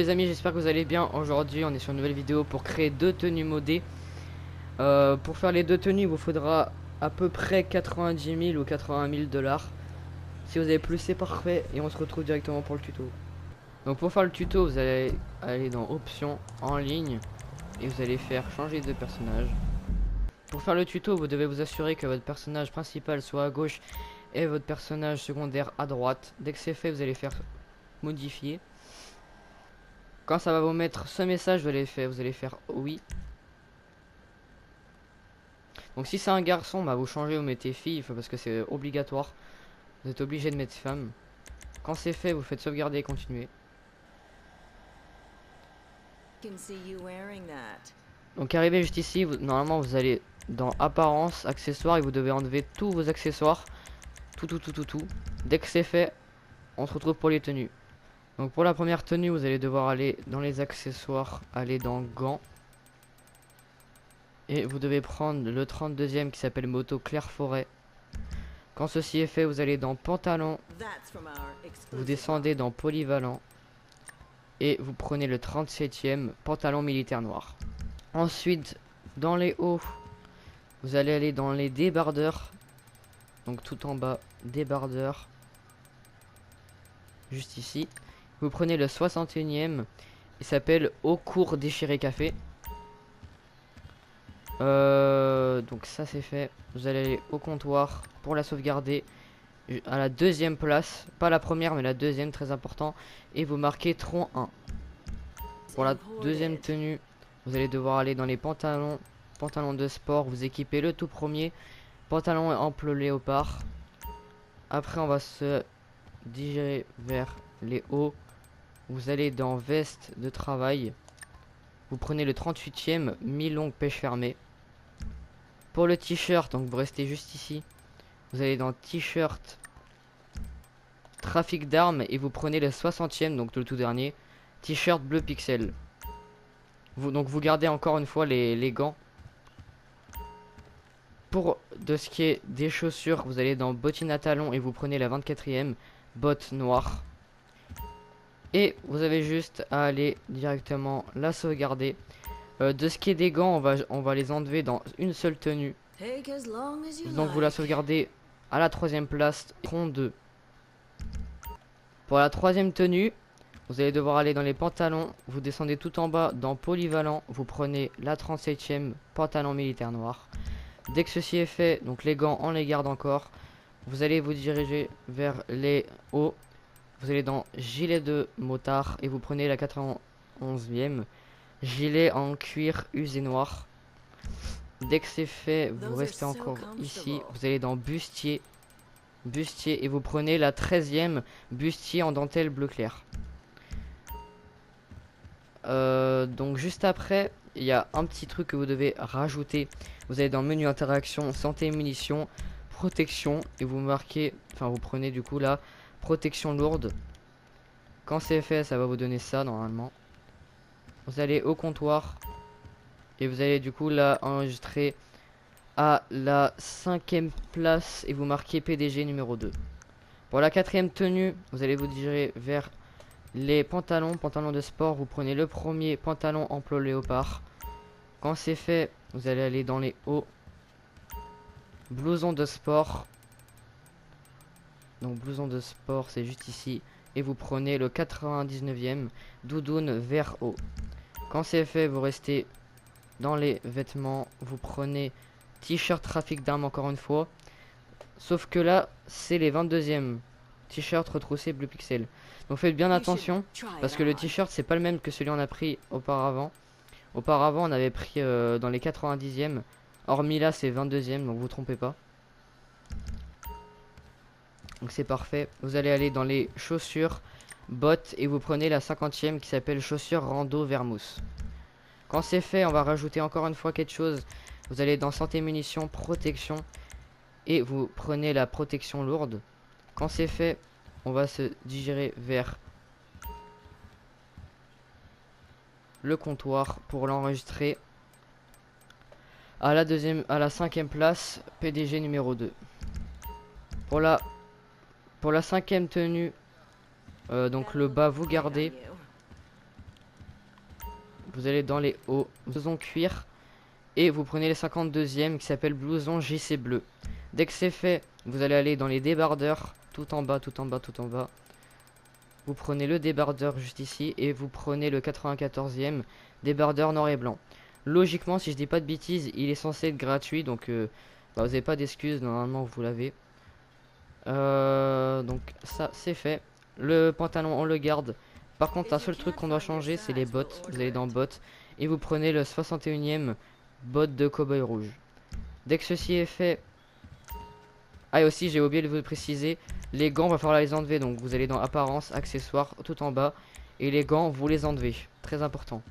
Les amis, j'espère que vous allez bien. Aujourd'hui on est sur une nouvelle vidéo pour créer deux tenues modées. Pour faire les deux tenues il vous faudra à peu près 90 000 ou 80 000 dollars. Si vous avez plus c'est parfait et on se retrouve directement pour le tuto. Donc pour faire le tuto vous allez aller dans options en ligne et vous allez faire changer de personnage. Pour faire le tuto vous devez vous assurer que votre personnage principal soit à gauche et votre personnage secondaire à droite. Dès que c'est fait vous allez faire modifier. Quand ça va vous mettre ce message, vous allez faire oui. Donc si c'est un garçon, bah vous changez, vous mettez fille, parce que c'est obligatoire. Vous êtes obligé de mettre femme. Quand c'est fait, vous faites sauvegarder et continuer. Donc arrivé juste ici, normalement vous allez dans apparence, accessoires, et vous devez enlever tous vos accessoires. Tout. Dès que c'est fait, on se retrouve pour les tenues. Donc pour la première tenue, vous allez devoir aller dans les accessoires, aller dans gants. Et vous devez prendre le 32e qui s'appelle moto Claire Forêt. Quand ceci est fait, vous allez dans pantalon, vous descendez dans polyvalent et vous prenez le 37e pantalon militaire noir. Ensuite, dans les hauts, vous allez aller dans les débardeurs. Donc tout en bas, débardeurs. Juste ici. Vous prenez le 61e. Il s'appelle Au cours déchiré café. Donc ça c'est fait. Vous allez aller au comptoir pour la sauvegarder à la deuxième place, pas la première mais la deuxième, très important, et vous marquez tronc 1. Pour la deuxième tenue, vous allez devoir aller dans les pantalons de sport, vous équipez le tout premier pantalon ample léopard. Après on va se diriger vers les hauts. Vous allez dans veste de travail, vous prenez le 38e mi-longue pêche fermée. Pour le t-shirt, donc vous restez juste ici. Vous allez dans t-shirt trafic d'armes et vous prenez le 60e, donc le tout dernier, t-shirt bleu pixel. Donc vous gardez encore une fois les gants. Pour de ce qui est des chaussures, vous allez dans bottines à talons et vous prenez la 24e botte noire. Et vous avez juste à aller directement la sauvegarder. De ce qui est des gants, on va les enlever dans une seule tenue. Donc vous la sauvegardez à la 3e place, tronc 2. Pour la 3e tenue, vous allez devoir aller dans les pantalons. Vous descendez tout en bas dans polyvalent. Vous prenez la 37e pantalon militaire noir. Dès que ceci est fait, donc les gants on les garde encore. Vous allez vous diriger vers les hauts. Vous allez dans gilet de motard et vous prenez la 91e. Gilet en cuir usé noir. Dès que c'est fait, vous restez encore ici. Vous allez dans bustier. Et vous prenez la 13e bustier en dentelle bleu clair. Donc juste après, il y a un petit truc que vous devez rajouter. Vous allez dans menu interaction, santé et munitions, protection. Et vous marquez, enfin vous prenez du coup la protection lourde. Quand c'est fait, ça va vous donner ça normalement. Vous allez au comptoir et vous allez du coup là enregistrer à la 5e place et vous marquez PDG numéro 2. Pour la 4e tenue, vous allez vous diriger vers les pantalons de sport. Vous prenez le premier pantalon ample léopard. Quand c'est fait, vous allez aller dans les hauts. Blouson de sport. Donc blouson de sport, c'est juste ici. Et vous prenez le 99e doudoune vert haut. Quand c'est fait, vous restez dans les vêtements. Vous prenez t-shirt trafic d'armes encore une fois. Sauf que là, c'est les 22e. T-shirt retroussé bleu pixel. Donc faites bien attention. Parce que le t-shirt, c'est pas le même que celui qu'on a pris auparavant. Auparavant, on avait pris dans les 90e. Hormis là, c'est 22e. Donc vous trompez pas. Donc c'est parfait. Vous allez aller dans les chaussures, bottes. Et vous prenez la 50e qui s'appelle chaussures rando vermouth. Quand c'est fait, on va rajouter encore une fois quelque chose. Vous allez dans santé munitions, protection. Et vous prenez la protection lourde. Quand c'est fait, on va se diriger vers le comptoir pour l'enregistrer. À la 5e place, PDG numéro 2. Pour la 5e tenue, donc le bas vous gardez. vous allez dans les hauts, blouson cuir, et vous prenez les 52e qui s'appelle blouson JC bleu. Dès que c'est fait, vous allez aller dans les débardeurs, tout en bas, tout en bas, tout en bas. Vous prenez le débardeur juste ici, et vous prenez le 94e débardeur noir et blanc. Logiquement, si je dis pas de bêtises, il est censé être gratuit, donc bah, vous n'avez pas d'excuses, normalement vous l'avez. Donc ça c'est fait. Le pantalon on le garde. Par contre un seul truc qu'on doit changer c'est les bottes. Vous allez dans bottes et vous prenez le 61e botte de cow-boy rouge. Dès que ceci est fait. Ah et aussi j'ai oublié de vous préciser, les gants va falloir les enlever. Donc vous allez dans apparence, accessoires tout en bas. Et les gants vous les enlevez. Très important.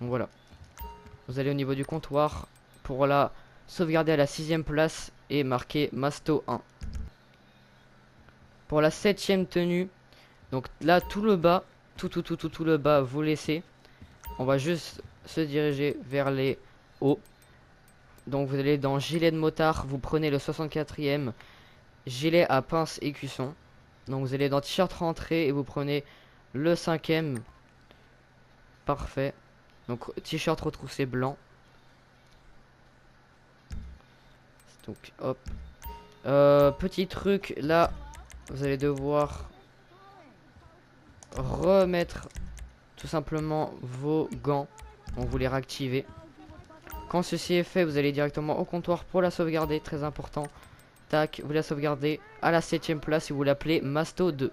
Donc voilà. Vous allez au niveau du comptoir pour la sauvegarder à la 6e place et marquer Masto 1. Pour la 7e tenue, donc là tout le bas, tout le bas vous laissez. On va juste se diriger vers les hauts. Donc vous allez dans gilet de motard, vous prenez le 64e gilet à pince et cuisson. Donc vous allez dans t-shirt rentrée et vous prenez le 5e. Parfait. Donc t-shirt retroussé blanc. Donc hop. Petit truc là, vous allez devoir remettre tout simplement vos gants. On vous les réactiver. Quand ceci est fait, vous allez directement au comptoir pour la sauvegarder, très important. Tac, vous la sauvegardez à la 7e place et vous l'appelez Masto 2.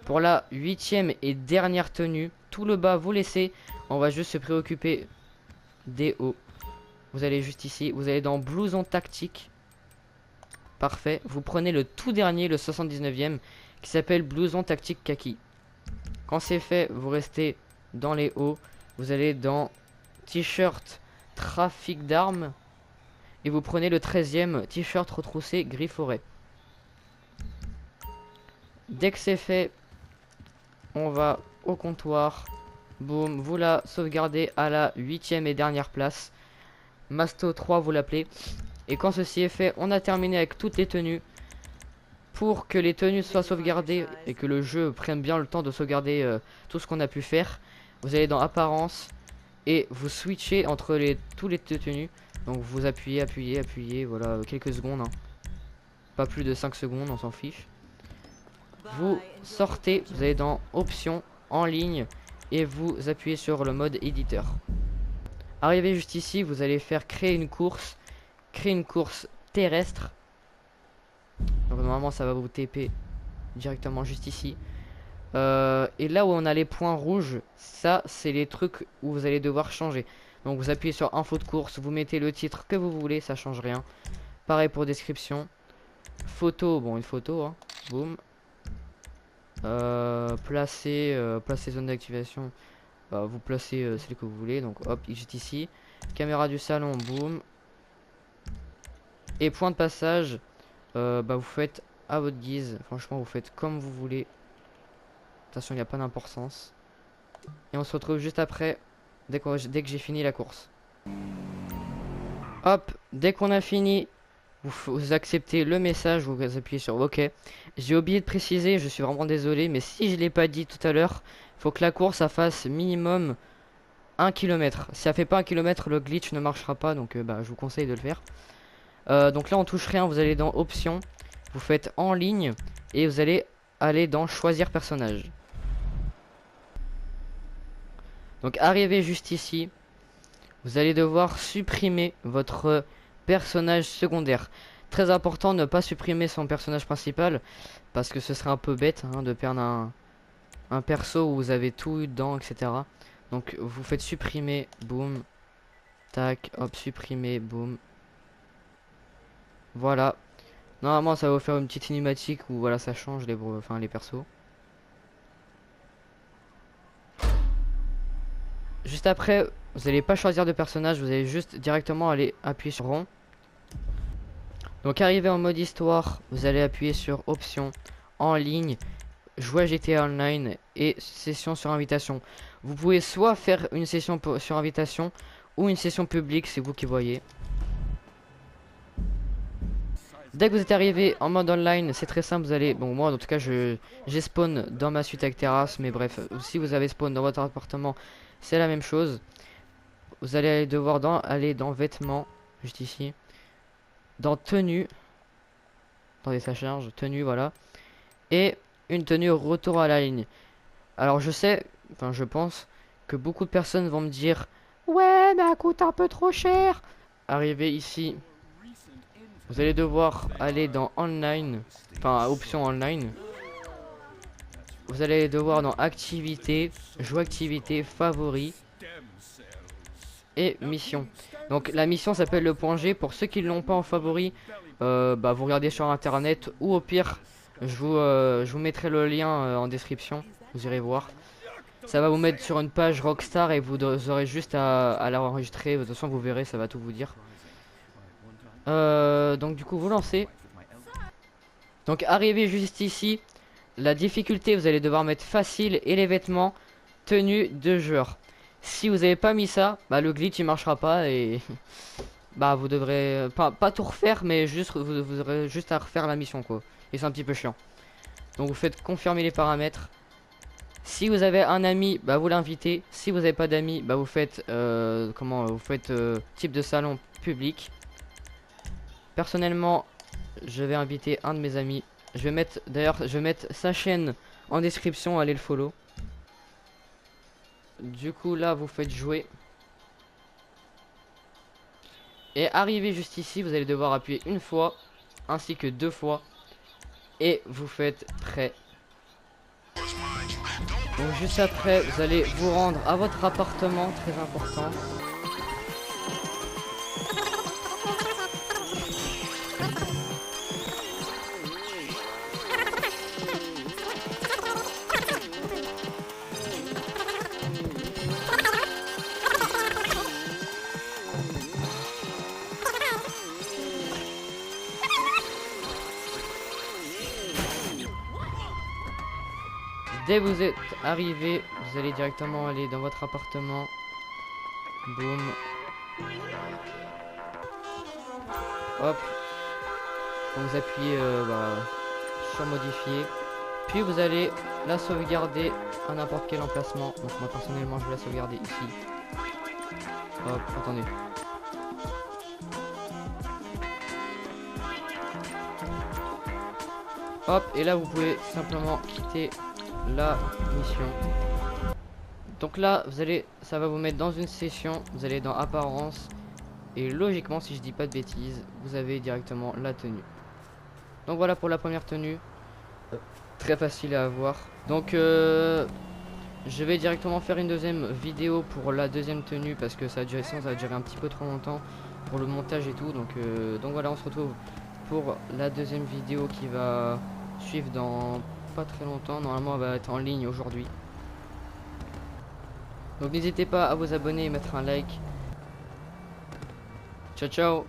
Pour la 8e et dernière tenue, tout le bas vous laissez. On va juste se préoccuper des hauts. Vous allez juste ici, vous allez dans blouson tactique. Parfait. Vous prenez le tout dernier, le 79e, qui s'appelle blouson tactique kaki. Quand c'est fait, vous restez dans les hauts. Vous allez dans t-shirt trafic d'armes. Et vous prenez le 13e, t-shirt retroussé gris forêt. Dès que c'est fait, on va au comptoir. Boum, vous la sauvegardez à la 8e et dernière place. Masto 3, vous l'appelez. Et quand ceci est fait, on a terminé avec toutes les tenues. Pour que les tenues soient sauvegardées et que le jeu prenne bien le temps de sauvegarder tout ce qu'on a pu faire, vous allez dans apparence et vous switchez entre tous les tenues. Donc vous appuyez, appuyez, voilà, quelques secondes. Hein. Pas plus de 5 secondes, on s'en fiche. Vous sortez, vous allez dans options, en ligne, et vous appuyez sur le mode éditeur. Arrivé juste ici, vous allez faire créer une course terrestre. Donc normalement ça va vous TP directement juste ici. Et là où on a les points rouges, ça c'est les trucs où vous allez devoir changer. Donc vous appuyez sur info de course, vous mettez le titre que vous voulez, ça change rien. Pareil pour description. Photo, bon une photo, hein. Boum. Placer zone d'activation. Vous placez celle que vous voulez, donc hop, juste ici. Caméra du salon, boum. Et point de passage, vous faites à votre guise. Franchement, vous faites comme vous voulez. Attention, il n'y a pas d'importance. Et on se retrouve juste après, dès que j'ai fini la course. Hop, dès qu'on a fini, vous acceptez le message, vous appuyez sur OK. J'ai oublié de préciser, je suis vraiment désolé, mais si je l'ai pas dit tout à l'heure, il faut que la course ça fasse minimum 1 km. Si ça fait pas 1 km, le glitch ne marchera pas, donc je vous conseille de le faire. Donc là on touche rien, vous allez dans options, vous faites en ligne et vous allez aller dans choisir personnage. Donc arrivé juste ici, vous allez devoir supprimer votre personnage secondaire. Très important, ne pas supprimer son personnage principal parce que ce serait un peu bête hein, de perdre un perso où vous avez tout eu dedans, etc. Donc vous faites supprimer, boum, tac, hop, supprimer, boum. Voilà. Normalement ça va vous faire une petite cinématique où voilà ça change les persos. Juste après, vous n'allez pas choisir de personnage, vous allez juste directement aller appuyer sur rond. Donc arrivé en mode histoire, vous allez appuyer sur options, en ligne, jouer à GTA Online et session sur invitation. Vous pouvez soit faire une session sur invitation ou une session publique, c'est vous qui voyez. Dès que vous êtes arrivé en mode online, c'est très simple, vous allez, bon moi en tout cas j'ai spawn dans ma suite avec terrasse, mais bref, si vous avez spawn dans votre appartement, c'est la même chose. Vous allez devoir aller dans vêtements, juste ici, dans tenue, attendez ça charge, tenue voilà, et une tenue retour à la ligne. Alors je sais, enfin je pense que beaucoup de personnes vont me dire, ouais mais elle coûte un peu trop cher. Arrivé ici, vous allez devoir aller dans online, enfin option online. Vous allez devoir dans activité, jouer activité, favoris et mission. Donc la mission s'appelle le point G. Pour ceux qui ne l'ont pas en favori, vous regardez sur internet ou au pire, je vous mettrai le lien en description. Vous irez voir. Ça va vous mettre sur une page Rockstar et vous aurez juste à l'enregistrer. De toute façon vous verrez, ça va tout vous dire. Donc du coup vous lancez. Donc arrivé juste ici, la difficulté vous allez devoir mettre facile et les vêtements tenue de joueur. Si vous n'avez pas mis ça, le glitch il marchera pas et vous devrez pas tout refaire, mais juste vous aurez juste à refaire la mission quoi. Et c'est un petit peu chiant. Donc vous faites confirmer les paramètres. Si vous avez un ami, vous l'invitez. Si vous n'avez pas d'amis, vous faites type de salon public. Personnellement, je vais inviter un de mes amis. Je vais mettre sa chaîne en description, allez le follow. Du coup là vous faites jouer. Et arrivé juste ici, vous allez devoir appuyer une fois ainsi que 2 fois. Et vous faites prêt. Donc juste après, vous allez vous rendre à votre appartement, très important. Dès que vous êtes arrivé, vous allez directement aller dans votre appartement. Boum. Hop. Donc vous appuyez sur modifier. Puis vous allez la sauvegarder à n'importe quel emplacement. Donc moi personnellement je vais la sauvegarder ici. Hop, attendez. Hop, et là vous pouvez simplement quitter la mission. Donc là ça va vous mettre dans une session. Vous allez dans apparence et logiquement, si je dis pas de bêtises, vous avez directement la tenue. Donc voilà pour la première tenue, très facile à avoir. Donc je vais directement faire une deuxième vidéo pour la deuxième tenue parce que ça a duré un petit peu trop longtemps pour le montage et tout. Donc voilà, on se retrouve pour la deuxième vidéo qui va suivre dans pas très longtemps. Normalement elle va être en ligne aujourd'hui. Donc n'hésitez pas à vous abonner et mettre un like. Ciao ciao.